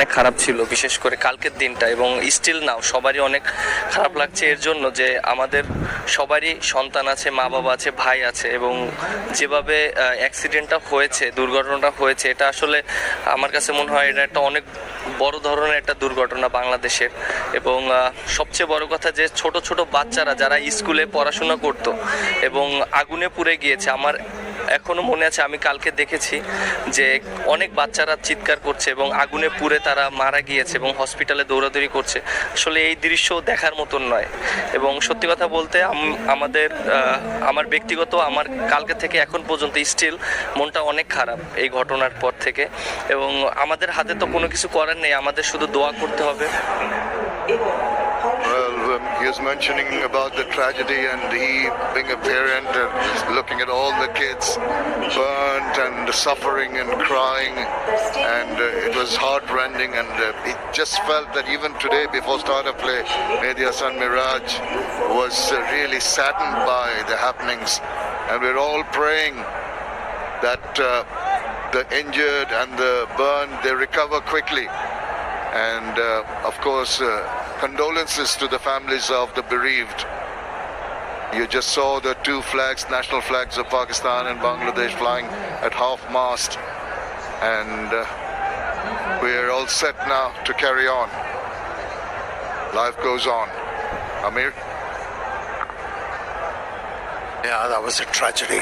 অনেক খারাপ ছিল, বিশেষ করে কালকের দিনটা, এবং স্টিল নাও সবারই অনেক খারাপ লাগছে এর জন্য যে আমাদের সবারই সন্তান আছে, মা বাবা আছে, ভাই আছে, এবং যেভাবে অ্যাক্সিডেন্টটা হয়েছে, দুর্ঘটনাটা হয়েছে, এটা আসলে আমার কাছে মনে হয় এটা একটা অনেক বড় ধরনের একটা দুর্ঘটনা বাংলাদেশের। এবং সবচেয়ে বড় কথা যে ছোট ছোট বাচ্চারা যারা স্কুলে পড়াশোনা করতো এবং আগুনে পুড়ে গিয়েছে। আমার এখনো মনে আছে, আমি কালকে দেখেছি যে অনেক বাচ্চারা চিৎকার করছে এবং আগুনে পুড়ে তারা মারা গিয়েছে এবং হসপিটালে দৌড়াদৌড়ি করছে। আসলে এই দৃশ্য দেখার মতন নয়। এবং সত্যি কথা বলতে আমার ব্যক্তিগত আমার কালকে থেকে এখন পর্যন্ত স্টিল মনটা অনেক খারাপ এই ঘটনার পর থেকে। এবং আমাদের হাতে তো কোনো কিছু করার নেই, আমাদের শুধু দোয়া করতে হবে। Well, he was mentioning about the tragedy, and he, being a parent, looking at all the kids burnt and suffering and crying, and it was heart-rending, and he just felt that even today, before start of play, Mehdi Hasan Miraj was really saddened by the happenings, and we're all praying that the injured and the burned, they recover quickly. And of course, condolences to the families of the bereaved. You just saw the two flags, national flags of Pakistan and Bangladesh, flying at half-mast, and we're all set now to carry on. Life goes on. Amir? Yeah, that was a tragedy.